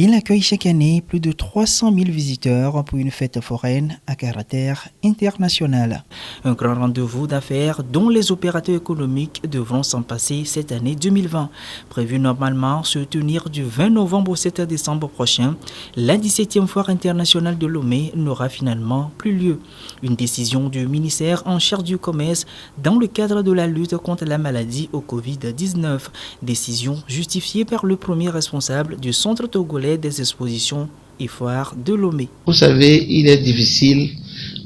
Il accueille chaque année plus de 300 000 visiteurs pour une fête foraine à caractère international. Un grand rendez-vous d'affaires dont les opérateurs économiques devront s'en passer cette année 2020. Prévu normalement se tenir du 20 novembre au 7 décembre prochain, la 17e foire internationale de Lomé n'aura finalement plus lieu. Une décision du ministère en charge du commerce dans le cadre de la lutte contre la maladie au Covid-19. Décision justifiée par le premier responsable du centre togolais des expositions et foires de Lomé. Vous savez, il est difficile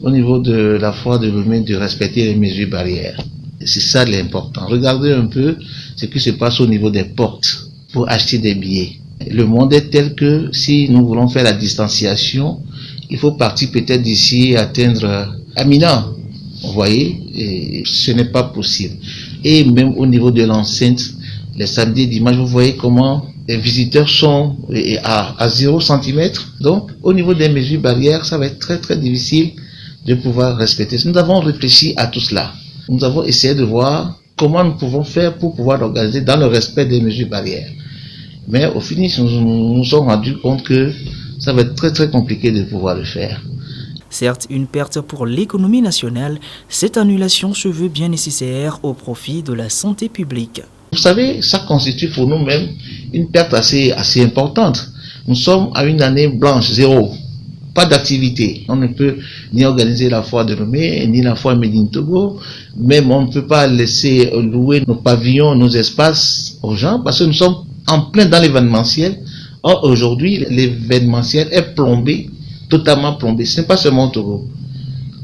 au niveau de la foire de Lomé de respecter les mesures barrières. C'est ça l'important. Regardez un peu ce qui se passe au niveau des portes pour acheter des billets. Le monde est tel que si nous voulons faire la distanciation, il faut partir peut-être d'ici et atteindre Amina. Vous voyez, et ce n'est pas possible. Et même au niveau de l'enceinte, les samedis et dimanches, vous voyez comment les visiteurs sont à 0 cm. Donc, au niveau des mesures barrières, ça va être très très difficile de pouvoir respecter. Nous avons réfléchi à tout cela. Nous avons essayé de voir comment nous pouvons faire pour pouvoir l'organiser dans le respect des mesures barrières. Mais au finish, nous nous sommes rendus compte que ça va être très très compliqué de pouvoir le faire. Certes, une perte pour l'économie nationale, cette annulation se veut bien nécessaire au profit de la santé publique. Vous savez, ça constitue pour nous-mêmes une perte assez importante. Nous sommes à une année blanche, zéro. Pas d'activité. On ne peut ni organiser la foire de Lomé, ni la foire Made in Togo. Même on ne peut pas laisser louer nos pavillons, nos espaces aux gens, parce que nous sommes en plein dans l'événementiel. Or, aujourd'hui, l'événementiel est plombé, totalement plombé. Ce n'est pas seulement au Togo.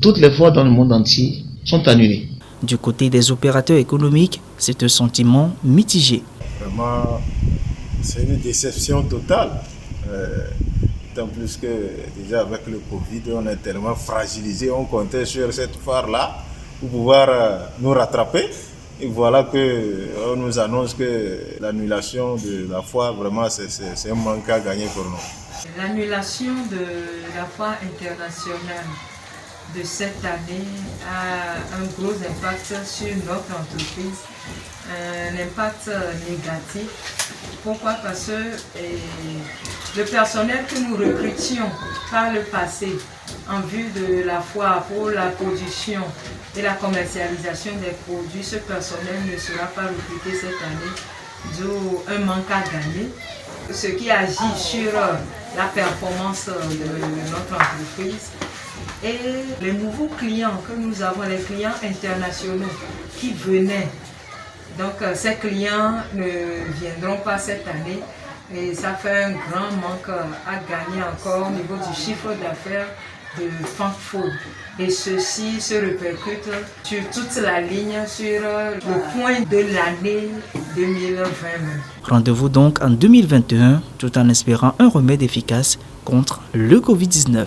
Toutes les foires dans le monde entier sont annulées. Du côté des opérateurs économiques, c'est un sentiment mitigé. Vraiment, c'est une déception totale. Tant plus que déjà avec le Covid, on est tellement fragilisé, on comptait sur cette foire-là pour pouvoir nous rattraper. Et voilà qu'on nous annonce que l'annulation de la foire, vraiment, c'est un manque à gagner pour nous. L'annulation de la foire internationale de cette année a un gros impact sur notre entreprise, un impact négatif. Pourquoi? Parce que le personnel que nous recrutions par le passé en vue de la foire pour la production et la commercialisation des produits, ce personnel ne sera pas recruté cette année, d'où un manque à gagner, ce qui agit sur la performance de notre entreprise. Et les nouveaux clients que nous avons, les clients internationaux qui venaient, donc ces clients ne viendront pas cette année et ça fait un grand manque à gagner encore au niveau du chiffre d'affaires de Funk Food. Et ceci se répercute sur toute la ligne, sur le point de l'année 2020. Rendez-vous donc en 2021 tout en espérant un remède efficace contre le Covid-19.